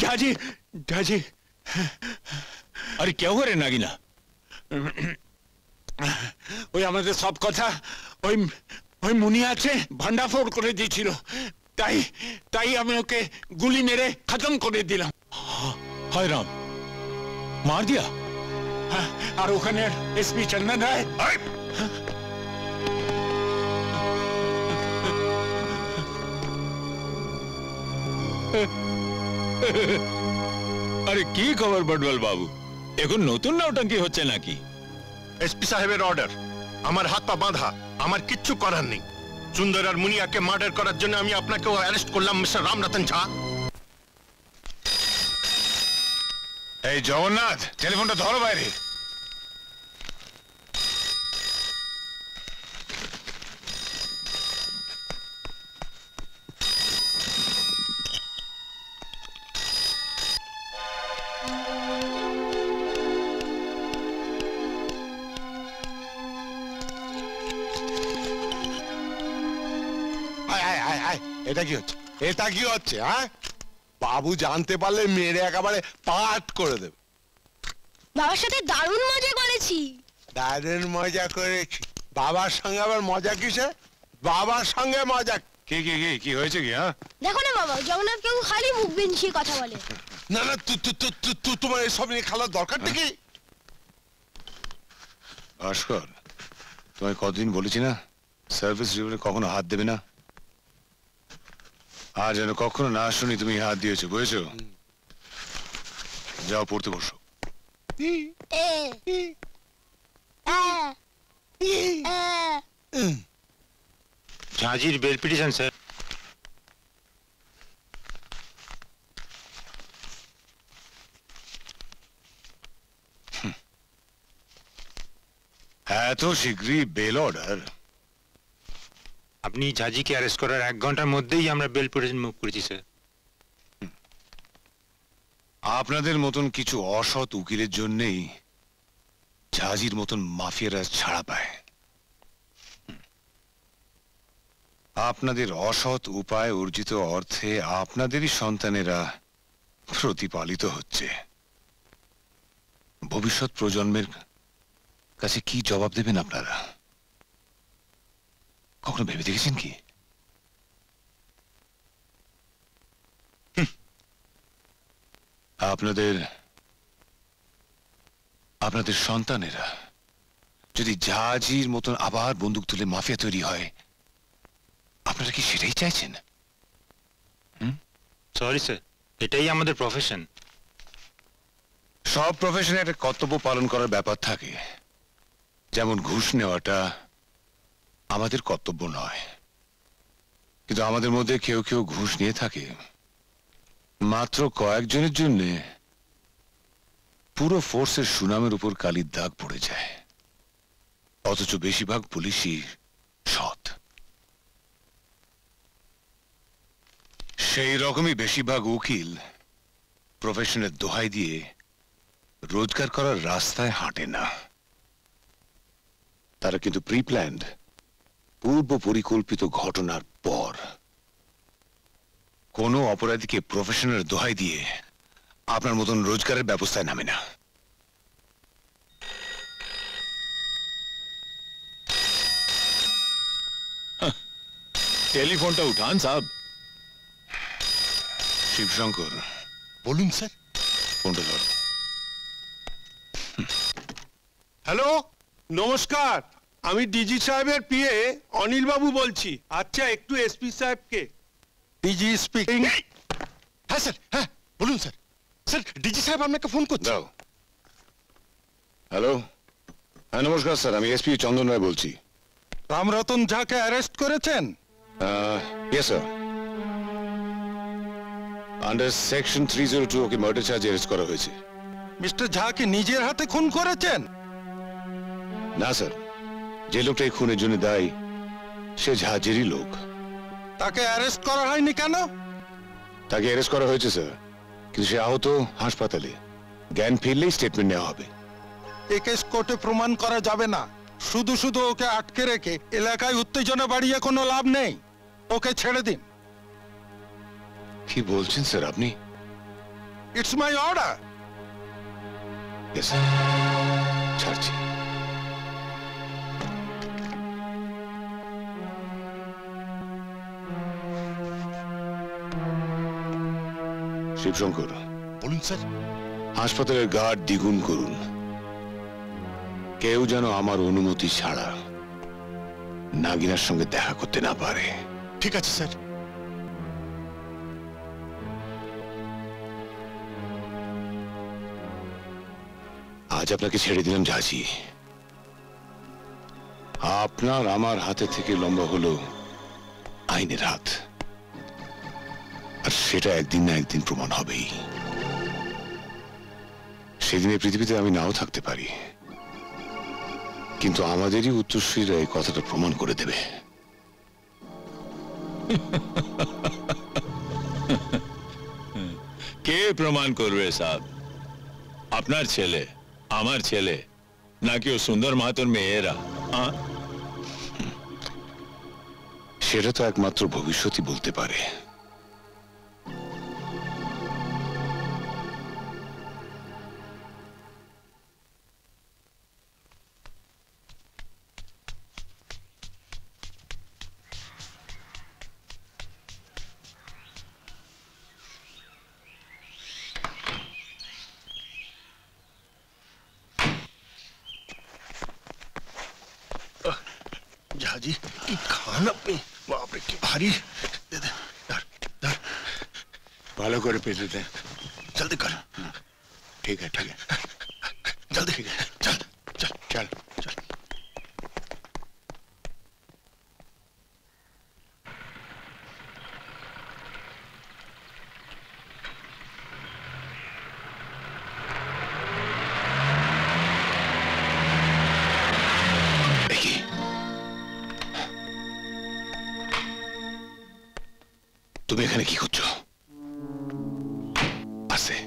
झाजी झाजी अरे क्या हुआ रे नागिना ওই আমাদের সব কথা ওই ওই মুনি আছে ভান্ডাফোড় করে দিয়েছিল তাই তাই আমি ওকে গুলি মেরে খতম করে দিলাম हाय राम मार दिया আর ওখানে এসপি চন্দন রায় अरे की खबर बडवल बाबू এখন নতুন নৌটঙ্কি হচ্ছে নাকি এসপি সাহেবের অর্ডার আমার হাত পা বাঁধা আমার কিচ্ছু করার নেই সুন্দর আর মুনিয়াকে মার্ডার করার জন্য আমি আপনাকে অ্যারেস্ট করলাম মিস্টার রামরতন ঝা এই জগন্নাথ টেলিফোনটা ধরো বাইরে এটা কি হচ্ছে এটা কি হচ্ছে হ্যাঁ বাবু জানতে পারলে মেরে একেবারে পাট করে দেবে বাবার সাথে দারুণ মজা করেছি দারুণ মজা করেছি বাবার সঙ্গে আবার মজা কিসে বাবার সঙ্গে মজা কি হয়েছে কি হ্যাঁ দেখো না বাবা জগন্নাথ কাকু খালি মুখ বেঞ্চিয়ে কথা বলে না না তোমার এসব নিয়ে খেলার দরকারটা কি ভাস্কর তোমায় কতদিন বলেছি না সার্ভিস রিভেলে কখনো হাত দেবে না আর যেন কখনো না শুনি তুমি হাত দিয়েছো বুঝেছো যাও পড়তে বসো झांझीर बेल पिटिशन सर এত শীঘ্রই বেল অর্ডার अपनी झाजी के अरेस्ट करार 1 घंटार मध्येই আমরা বেল পিটিশন মুভ করেছি স্যার আপনাদের মতন কিছু অসৎ উকিলের জন্যই ঝাঁঝির মতন মাফিয়ারা ছাড়া পায় আপনাদের অসৎ উপায় অর্জিত অর্থে আপনাদেরই সন্তানেরা প্রতিপালিত হচ্ছে ভবিষ্যৎ প্রজন্মের কাছে কি জবাব দেবেন আপনারা কখনো ভেবে দেখেছেন কি আপনাদের আপনাদের সন্তানেরা যদি ঝাঁঝির মতন আবার বন্দুক তুলে মাফিয়া তৈরি হয় আপনারা কি সেটাই চাইছেন সরি স্যার এটাই আমাদের প্রফেশন সব প্রফেশনে একটা কর্তব্য পালন করার ব্যাপার থাকে যেমন ঘুষ নেওয়াটা আমাদের কর্তব্য নয় কিন্তু আমাদের মধ্যে কেউ কেউ ঘুষ নিয়ে থাকে মাত্র কয়েকজনের জন্য পুরো ফোর্সের সুনামের উপর কালির দাগ পড়ে যায় অথচ বেশিরভাগ পুলিশই সৎ সেই রকমই বেশিরভাগ উকিল প্রফেশনের দোহাই দিয়ে রোজগার করার রাস্তায় হাঁটে না তারা কিন্তু প্রি প্ল্যান্ড পূর্ব পরিকল্পিত ঘটনার পর কোনো অপরাধীকে প্রফেশনের দোহাই দিয়ে আপনার মতন রোজগারের ব্যবস্থায় নামে না টেলিফোনটা উঠান সাহেব শিবশঙ্কর বলুন স্যার ফোনটা ধর হ্যালো নমস্কার আমি ডিজি সাহেবের পিএ অনিল বাবু বলছি আচ্ছা একটু এসপি সাহেবকে ডিজি স্পিকিং হ্যাঁ স্যার হ্যাঁ বলুন স্যার স্যার ডিজি সাহেব আপনাকে ফোন করছে দাও হ্যালো হ্যাঁ নমস্কার স্যার আমি এসপি চন্দন রায় বলছি রামরতন ঝাকে অ্যারেস্ট করেছেন ইয়েস স্যার আন্ডার সেকশন 302 ওকে মার্ডার চার্জে অ্যারেস্ট করা হয়েছে মিস্টার ঝাকে নিজের হাতে খুন করেছেন না স্যার যে লোকটা এই খুনের জন্য দায়ী সে ঝাঁঝেরই লোক তাকে অ্যারেস্ট করা হয়নি কেন তাকে অ্যারেস্ট করা হয়েছে স্যার কিন্তু সে আহত হাসপাতালে জ্ঞান ফিরলেই স্টেটমেন্ট নেওয়া হবে এই কেস কোর্টে প্রমাণ করা যাবে না শুধু শুধু ওকে আটকে রেখে এলাকায় উত্তেজনা বাড়িয়ে কোনো লাভ নেই ওকে ছেড়ে দিন কি বলছেন স্যার আপনি ইটস মাই অর্ডার। Yes, ছাড়ছি। শিবশঙ্কর, বলুন স্যার। হাসপাতালের গার্ড দ্বিগুণ করুন। কেউ যেন আমার অনুমতি ছাড়া নাগিনার সঙ্গে দেখা করতে না পারে। ঠিক আছে স্যার। আজ আপনাকে ছেড়ে দিলাম ঝাঁঝি। আপনার আমার হাতে থেকে লম্বা হলো আইনের হাত, আর সেটা একদিন না একদিন প্রমাণ হবেই। সেদিনে পৃথিবীতে আমি নাও থাকতে পারি, কিন্তু আমাদেরই উত্তরসূরিরা এই কথাটা প্রমাণ করে দেবে। কে প্রমাণ করবে সাহেব? আপনার ছেলে, আমার ছেলে, নাকি ও সুন্দর মাহাতোর মেয়েরা? সেটা তো একমাত্র ভবিষ্যতই বলতে পারে। झाजी की खाना पे बाप रे की भारी। दे दे धर धर। ভালো করে পেতে দে। जल्दी कर। ঠিক আছে ঠিক আছে, जल्दी चल चल চল। चल। দেখি তুমি এখানে কি করছো? আছে,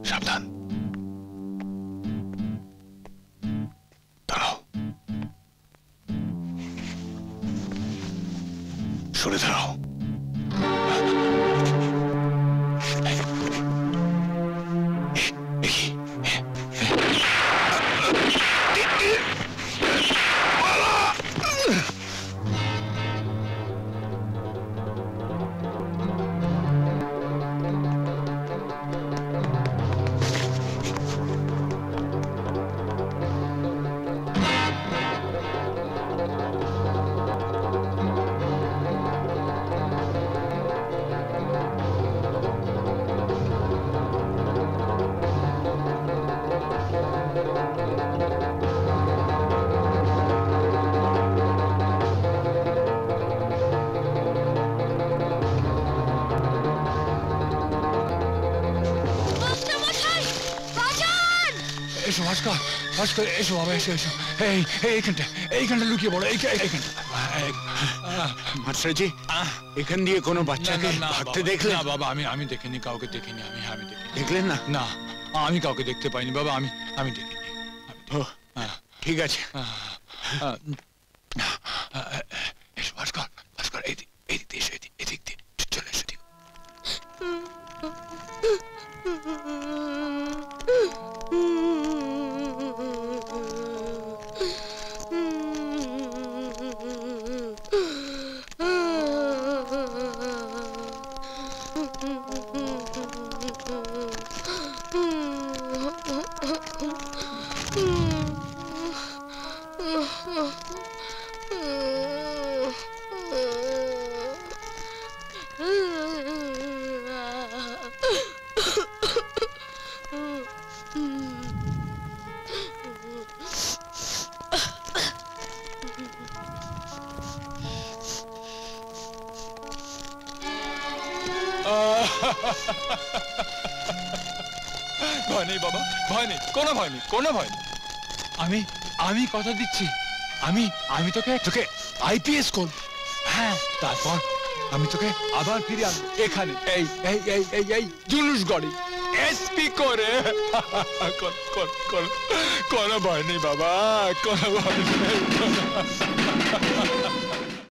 সাবধান, দাঁড়াও, সরে দাঁড়াও। দেখি এসো ভাস্কর, ভাস্কর এসো বাবা, এসো এসো। এইখানটা লুকিয়ে পড়ো, এইখানটা। মাস্টারজি, এখান দিয়ে কোনো বাচ্চাকে ভাগতে দেখলেন? না বাবা, আমি দেখিনি, কাউকে দেখিনি। আমি দেখিনি। দেখলেন না? না, আমি কাউকে দেখতে পাইনি বাবা, আমি দেখিনি। ঠিক আছে। এসো ভাস্কর, ভাস্কর এদিক দিয়ে এসো, এদিক দিয়ে চলে এসো। ভয় নেই বাবা, ভয় নেই, কোনো ভয় নেই, কোনো ভয় নেই। আমি কথা দিচ্ছি, আমি তোকে আইপিএস করব। হ্যাঁ, তারপর আমি তোকে আবার ফিরে আনবো এখানে, এই জুলুস গড়ি এসপি করে। কোনো ভয় নেই বাবা, কোনো ভয় নেই।